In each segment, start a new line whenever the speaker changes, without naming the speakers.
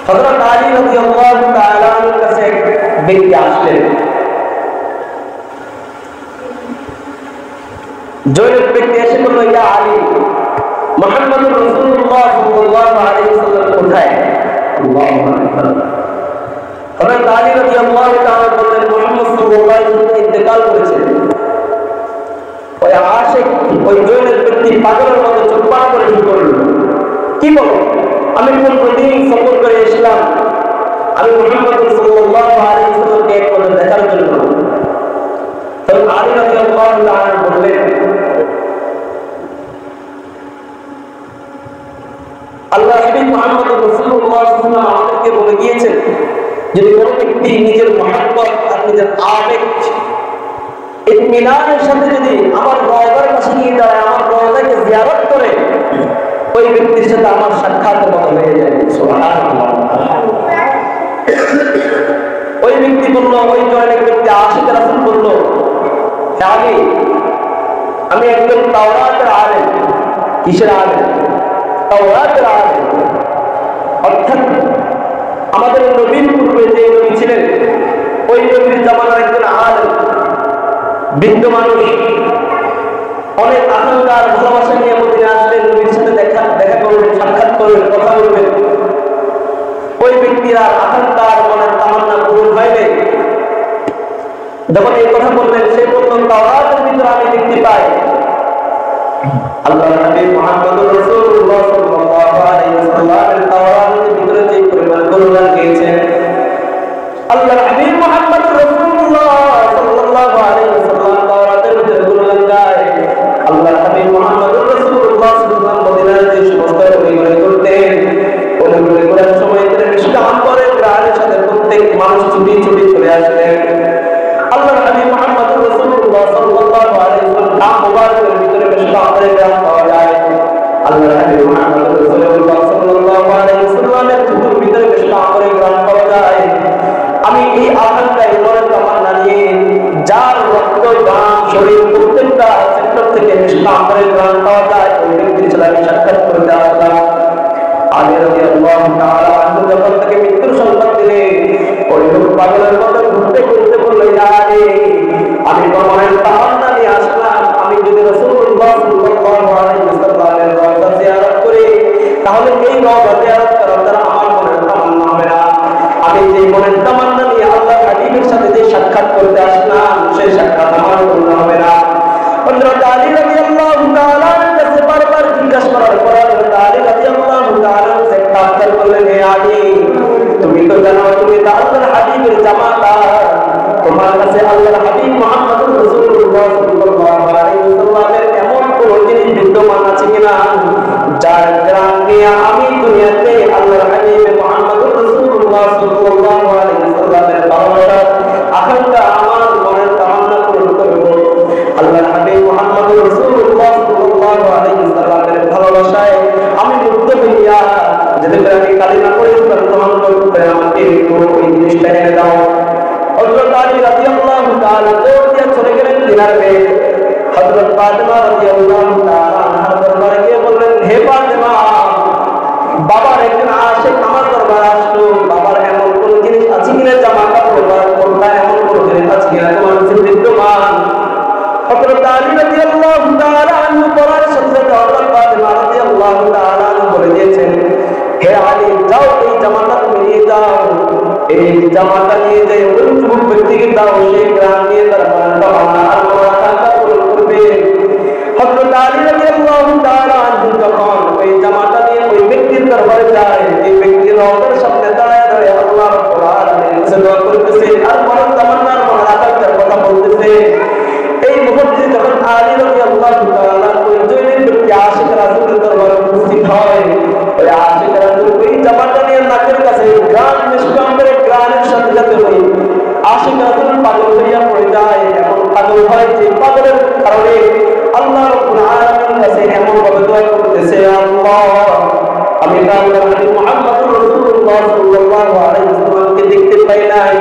হযরত আলী রাদিয়াল্লাহু তাআলা আনহুর কাছে এক ব্যক্তি আসলেন। জয়নব ব্যক্তি এসে বলল, ইয়া আলী, মুহাম্মদুর রাসূলুল্লাহ সাল্লাল্লাহু আলাইহি ওয়াসাল্লাম কোথায়? আল্লাহু আকবার। হযরত আলী রাদিয়াল্লাহু তাআলা বললেন, মুহাম্মদ সাল্লাল্লাহু আলাইহি ওয়াসাল্লাম ইন্তেকাল করেছেন। ওই আশিক, ওই জয়নব ব্যক্তি পাগলের মতো চুপচাপ করে শুরু করল, কি বলো? আমি কোন দিন সফর করে এসলাম, আমি মুহাম্মদ সাল্লাল্লাহু আলাইহি ওয়াসাল্লামকে একবার দেখার জন্য। তখন আলী রাদিয়াল্লাহু তাআলা বললেন, আল্লাহ হাবিব মুহাম্মদ রাসূলুল্লাহ সাল্লাল্লাহু আলাইহি ওয়াসাল্লাম আমাদেরকে বলে গিয়েছেন, যদি কোনো ব্যক্তি নিজের মহব্বত আর নিজের আবেগ ইতমিনানের সাথে যদি আমার রওজার কাছে নিয়ে যায়, আমার রওজাকে জিয়ারত করে, ওই ব্যক্তির সাথে আমার সাক্ষাতের মতো হয়ে যায়। সুবহানাল্লাহ। ওই ব্যক্তি বলল, ওই জয়নব ব্যক্তি আশিক রাসূল বলল, আলী, আমি একজন তাওরাতের আলেম। কিসের আলেম? তাওরাতের আলেম। অর্থাৎ আমাদের নবীর পূর্বে যে নবী ছিলেন, ওই নবীর জামানার একজন আলেম, বৃদ্ধ মানুষ, অনেক আকাঙ্ক্ষার ভালোবাসা নিয়ে মদিনায় আসলেন, নবীর সাথে দেখা করবেন, সাক্ষাৎ করবেন, কথা বলবেন। ওই ব্যক্তির আর আকাঙ্ক্ষার মনের তামান্না পূরণ হয়নি। যখন এই কথা বললেন, সে বলল, তাওরাতের ভিতরে আমি দেখতে পাই আল্লাহর নবী মুহাম্মদুর রাসূলুল্লাহ সাল্লাল্লাহু আলাইহি ওয়াসাল্লামের তাওরাতের ভিতরে যে পরিমাণ গুণগান গেয়েছেন, আল্লাহর হাবিব মুহাম্মদুর রাসূলুল্লাহ সাল্লাল্লাহু আলাইহি ওয়াসাল্লাম তাওরাতের ভিতরে গুণগান গায়। আল্লাহর হাবিব মুহাম্মদুর রাসূলুল্লাহ সাল্লাল্লাহু আলাইহি ওয়াসাল্লাম মদিনায় যে সমস্ত পরিমাণ করতেন, ওইগুলো করার সময় তিনি মিষ্টান করে প্রাণের সাথে প্রত্যেক মানুষ ছুটি ছুটি চলে আসলেন। আল্লাহর হাবিব মুহাম্মদুর রাসূলুল্লাহ সাল্লাল্লাহু আলাইহি ওয়াসাল্লাম নাম মুবারকের ভিতরে মিষ্টান করে গ্রাম পাওয়া যায়। আল্লাহর হাবিব মুহাম্মদুর রাসূলুল্লাহ সাল্লাল্লাহু আলাইহি ওয়াসাল্লামের চুলের ভিতরে মিষ্টান করে গ্রাম পাওয়া যায়। আমি এই আকাঙ্ক্ষায় মনের তামান্না নিয়ে, যার রক্ত গান শরীর প্রত্যেকটা সেক্টর থেকে মিষ্টান করে গ্রাম পাওয়া যায়, ওই ব্যক্তির সাথে আমি সাক্ষাৎ করতে আসলাম। আলী রাদিয়াল্লাহু তাআলা আনহু যখন তাকে মৃত্যুর সংবাদ দিলেন, ওই লোক পাগলের মতো ঘুরতে ঘুরতে বলল, ইয়া আলী, আমি মনের তামান্না নিয়ে আসলাম, আমি যদি রাসূলুল্লাহ সাল্লাল্লাহু আলাইহি ওয়াসাল্লামের রওজা জিয়ারত করি, তাহলে এই রওজা জিয়ারত করার দ্বারা আমার মনের তামান্না হবে না। আমি যে মনের তামান্না নিয়ে আল্লাহর হাবিবের সাথে যে সাক্ষাৎ করতে আসলাম, সেই সাক্ষাৎ আমার পূর্ণ হবে না। হযরত আলী রাদিয়াল্লাহু তাআলা কাছে বারবার জিজ্ঞাসা করার পর হযরত আলী রাদিয়াল্লাহু তাআলা একটা আবদার করলেন, হে আলী, তুমি তো জানো তুমি তো আল্লাহর হাবিবের জামাতা, তোমার কাছে আল্লাহর হাবিব মুহাম্মদুর রাসূলুল্লাহ সাল্লাল্লাহু আলাইহি ওয়াসাল্লামের এমন কোন জিনিস বিদ্যমান আছে কিনা, যার গ্রাম নিয়ে আমি দুনিয়াতে আল্লাহর হাবিব মুহাম্মদুর রাসূলুল্লাহ সাল্লাল্লাহু আলাইহি ওয়াসাল্লামের ভালোবাসা আকাঙ্ক্ষা আমার মনের তামান্না পূরণ করব। আল্লাহর হাবিব মুহাম্মদুর রাসূলুল্লাহ সাল্লাল্লাহু আলাইহি ওয়াসাল্লামের ভালোবাসায় আমি মুগ্ধ হইয়া যেতে আমি কালিমা পড়ে গ্রহণ করতে আমাকে ওই জিনিসটা এনে দাও। হযরত আলী রাদিয়াল্লাহু তাআলা দৌড় দিয়ে চলে গেলেন দিনার মেয়ে হযরত ফাতেমা রাদিয়াল্লাহু তাআলা আনহার দরবারে গিয়ে বললেন, হে ফাতেমা, বাবার একজন আশিক আমার দরবারে আসলো, বাবার এমন কোন জিনিস আছে কিনা, জামা কাপড় বা কোনটা এমন কোন জিনিস আছে কিনা তোমার কাছে বিদ্যমান? হযরত আলী রাদিয়াল্লাহু তাআলা আনহু পড়ার সাথে সাথে হযরত ফাতেমা রাদিয়াল্লাহু তাআলা আনহু বলে দিয়েছেন, হে আলী, যাও এই জামাটা তুমি নিয়ে যাও, এই জামাটা নিয়ে যাই ওই যুবক ব্যক্তিকে দাও, সেই গ্রাম নিয়ে তার মনটা আর আকাঙ্ক্ষা পূরণ করবে। হযরত আলী রাদিয়াল্লাহু তাআলা আনহু যখন ওই জামাটা নিয়ে ওই ব্যক্তির দরবারে যায়, এই ব্যক্তির রওজার সামনে দাঁড়ায় দাঁড়িয়ে আল্লাহ রাব্বুল আলামিনের কাছে দোয়া করতেছে আর মনের তামান্নার মনের আকাঙ্ক্ষার কথা বলতেছে। এই মুহূর্তে যখন আলী রাদিয়াল্লাহু তাআলা ওই জয়নব ব্যক্তি আশিক রাসূলের দরবারে উপস্থিত হয়, ওই আশিক রাসূল ওই জামাটা নিয়ে নাকের কাছে গান মিষ্টান করে গানের সাথে সাথে ওই আশিক রাসূল পাগল হইয়া পড়ে যায়। এমন পাগল হয় যে পাগলের কারণে আল্লাহ রাব্বুল আলামিনের কাছে এমন ভাবে দোয়া করতেছে, আল্লাহ, আমি আল্লাহর হাবিব মুহাম্মদুর রাসূলুল্লাহ সাল্লাল্লাহু আলাইহি ওয়াসাল্লামকে দেখতে পাই নাই,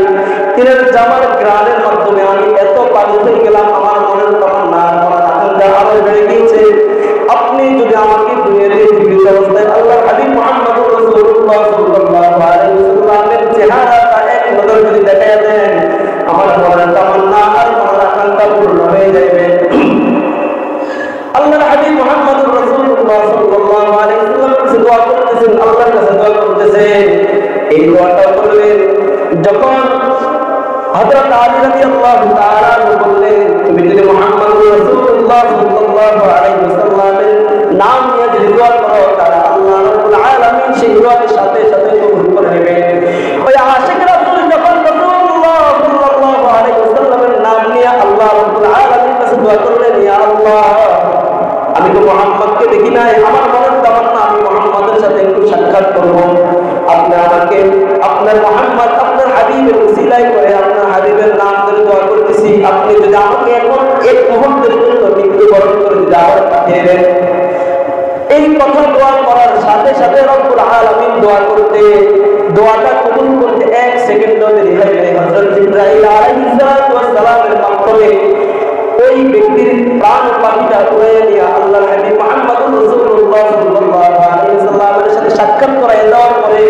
তিনার জামার গানের মাধ্যমে আমি এত পাগল হয়ে গেলাম, আমার মনের তামান্না আমার আকাঙ্ক্ষা আরো বেড়ে গিয়েছে। আপনি যদি আমাকে দুনিয়াতে জীবিত অবস্থায় আল্লাহর হাবিব মুহাম্মদুর রাসূলুল্লাহ সাল্লাল্লাহু আলাইহি হযরত আলী রাদিয়াল্লাহু তাআলা বললেন, তুমি যদি মুহাম্মদুর রাসূলুল্লাহ সাল্লাল্লাহু আলাইহি ওয়াসাল্লামের নাম নিয়ে যদি দোয়া করো, তাহলে আল্লাহ রাব্বুল আলামিন সেই দোয়ার সাথে সাথে কবুল করে নেবেন। ওই আশিক রাসূল যখন রাসূলুল্লাহ সাল্লাল্লাহু আলাইহি ওয়াসাল্লামের নাম নিয়ে আল্লাহ রাব্বুল আলামিনের কাছে দোয়া করলেন, ইয়া আল্লাহ, আমি তো মুহাম্মদকে দেখি নাই, আমার মনের তামান্না আমি মুহাম্মদের সাথে একটু সাক্ষাৎ করব। আপনি আমাকে আপনার মুহাম্মদ, আপনার হাবিবের উসিলায় করে আপনার হাবিবের নাম ধরে দোয়া করতেছি, আপনি যদি আমাকে এখন এক মুহূর্তের জন্য মৃত্যুবরণ করে যদি আবার পাঠিয়ে দেন। এই কথা দোয়া করার সাথে সাথে রব্বুল আলামিন দোয়াটা কবুল করতে 1 সেকেন্ডও দেরি হয় নাই। হযরত জিবরাইল আলাইহিস সালামের মাধ্যমে ওই ব্যক্তির প্রাণ পাখিটা উড়ে নিয়ে আল্লাহর হাবিব মুহাম্মদুর রাসূলুল্লাহ সাল্লাল্লাহু আলাইহি ওয়াসাল্লামের সাথে সাক্ষাৎ করায় দেওয়ার পরে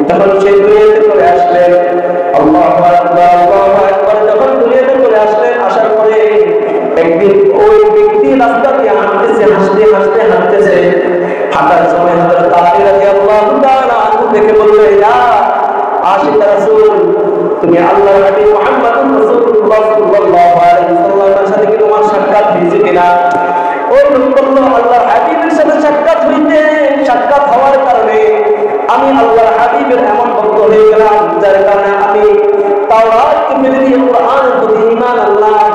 যখন সে দুনিয়াতে চলে আসলেন, আল্লাহু আকবার আল্লাহু আকবার, যখন দুনিয়াতে চলে আসলেন, আসার পরে একদিন ওই ব্যক্তি রাস্তা দিয়ে হাঁটতেছে, হাঁটতেছে। হাঁটার সময় হযরত আলী রাদিয়াল্লাহু তাআলা আনহু দেখে বলল, ইয়া আশিক রাসূল, তুমি আল্লাহর হাবিব মুহাম্মদুর রাসূলুল্লাহ সাল্লাল্লাহু আলাইহি ওয়াসাল্লামের সাথে কি তোমার সাক্ষাৎ হয়েছে কিনা? ওই লোক বলল, আল্লাহর হাবিবের সাথে সাক্ষাৎ হওয়ার কারণে আমি আল্লাহর হাবিবের এমন ভক্ত হয়ে গেলাম, যার কারণে আমি তাওরাতকে মেনে নিয়ে কোরআনের প্রতি ঈমান আনলাম।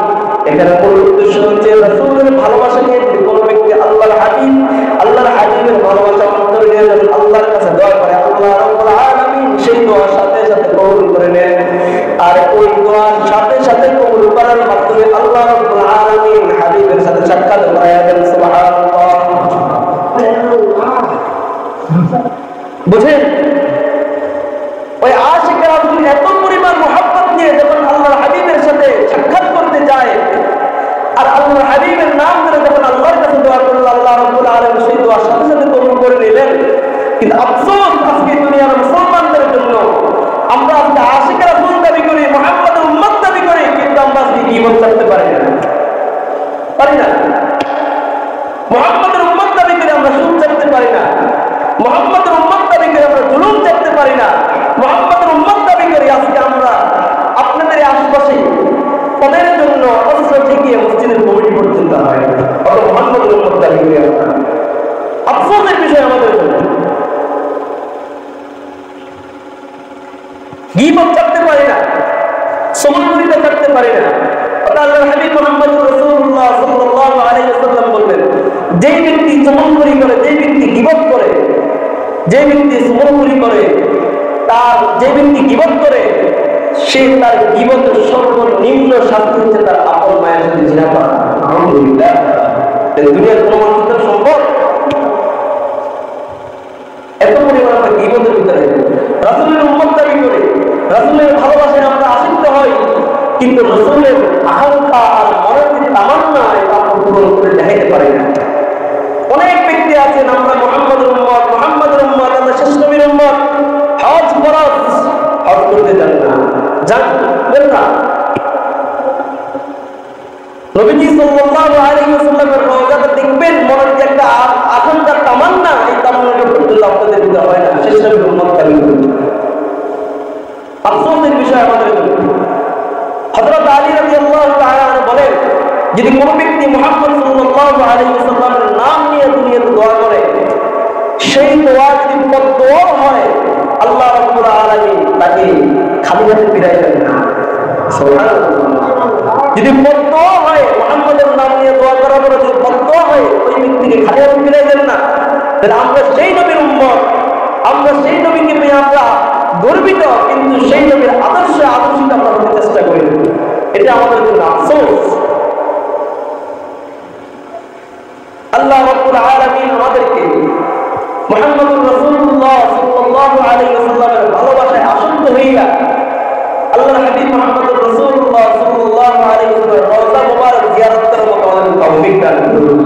এখানে মূল উদ্দেশ্য হচ্ছে রাসূলের ভালোবাসা নিয়ে যদি কোনো ব্যক্তি আল্লাহর হাবিবের ভালোবাসা অন্তরে নিয়ে যখন আল্লাহর কাছে দোয়া করে, আল্লাহ রাব্বুল আলামিন সেই দোয়ার সাথে সাথে কবুল করে নেন। আর ওই দোয়ার সাথে সাথে কবুল করার মাধ্যমে আল্লাহ রাব্বুল আলামিন হাবিবের সাথে সাক্ষাৎ করায় দেন। সুবহানাল্লাহ। বুঝেন, ওই আশিক রাসূল এত পরিমাণ মুহাব্বত নিয়ে যখন আল্লাহর হাবিবের সাথে সাক্ষাৎ করতে যায়, আর আল্লাহর হাবিবের নাম ধরে যখন আল্লাহর কাছে দোয়া করল, আল্লাহ রাব্বুল আলামিন সেই দোয়ার সাথে সাথে কবুল করে নিলেন। কিন্তু আফসোস, আজকে দুনিয়ার মুসলমানদের জন্য আমরা আজকে আশিক রাসূল দাবি করি, মুহাম্মদের উম্মত দাবি করি, কিন্তু আমরা আজকে গীবত করতে পারি না। মুহাম্মদের উম্মত দাবি করে আমরা সুদ চাইতে পারি না। মুহাম্মদের উম্মত দাবি করে আমরা জুলুম চাইতে পারি না। মুহাম্মদের উম্মত দাবি করি আজকে আমরা আপনাদের আশেপাশে পদের জন্য অস্ত্র ঠেকিয়ে মসজিদের কমিটি পর্যন্ত হয়, অত মুহাম্মদের উম্মত দাবি করি আমরা। আফসোসের বিষয় আমাদের জন্য। গীবত করতে পারি না, সমন্বিত করতে পারি না। আল্লাহর হাবিব মুহাম্মদুর রাসূলুল্লাহ সাল্লাল্লাহু আলাইহি ওয়াসাল্লাম বললেন, যে ব্যক্তি সমন্বয় করে, যে ব্যক্তি গীবত করে, যে ব্যক্তি সমন্বয় করে, যে ব্যক্তি গীবত করে, সে তার গীবতের সর্বনিম্ন শাস্তি হচ্ছে তার আপন মায়ের সাথে জিনা করা। আলহামদুলিল্লাহ। দুনিয়ার কোন মানুষের সম্ভব? এত পরিমাণ আমরা গীবতের ভিতরে রাসূলের উম্মত দাবি করে, রাসূলের ভালোবাসায় আমরা আসক্ত হই, কিন্তু রাসূলের আকাঙ্ক্ষা আর মনের তামান্না এটা আমরা পূরণ করে দেখাইতে পারি না। অনেক ব্যক্তি আছেন, আমরা মুহাম্মদের উম্মত, আমরা শেষ নবীর উম্মত, হজ ফরজ, হজ করতে যান না, নবীজি সাল্লাল্লাহু আলাইহি ওয়াসাল্লামের রওজাটা দেখবেন, মনের যে একটা আকাঙ্ক্ষা তামান্না, এই তামান্নাটা পর্যন্ত আপনাদের ভিতরে হয় না। শেষ নবীর উম্মত দাবি করি। আফসোসের বিষয় আমাদের জন্য। হযরত আলী রাদিয়াল্লাহু তাআলা বলেন, যদি কোন ব্যক্তি মুহাম্মদ সাল্লাল্লাহু আলাইহি ওয়াসাল্লামের নাম নিয়ে দুনিয়াতে দোয়া করে, সেই দোয়া যদি বদদোয়া হয়, আল্লাহ রাব্বুল আলামিন তাকে খালি হাতে ফিরাই দেন না। সুবহানাল্লাহ। যদি বদদোয়া হয়, মুহাম্মদের নাম নিয়ে দোয়া করার পরে যদি বদদোয়া হয়, ওই ব্যক্তিকে খালি হাতে ফিরাই দেন না। তাহলে আমরা সেই নবীর উম্মত, আমরা সেই নবীকে পেয়ে আমরা গর্বিত, কিন্তু সেই নবীর আদর্শিত আমরা হতে চেষ্টা করি। এটা আমাদের জন্য আফসোস। আল্লাহ রাব্বুল আলামিন আমাদেরকে মুহাম্মদুর রাসূলুল্লাহ সাল্লাল্লাহু আলাইহি ওয়াসাল্লামের ভালোবাসায় আসক্ত হইয়া আল্লাহর হাবিব মুহাম্মদুর রাসূলুল্লাহ সাল্লাল্লাহু আলাইহি ওয়াসাল্লামের রওজা মুবারক জিয়ারত করার মতো আমাদের তৌফিক দান করুন।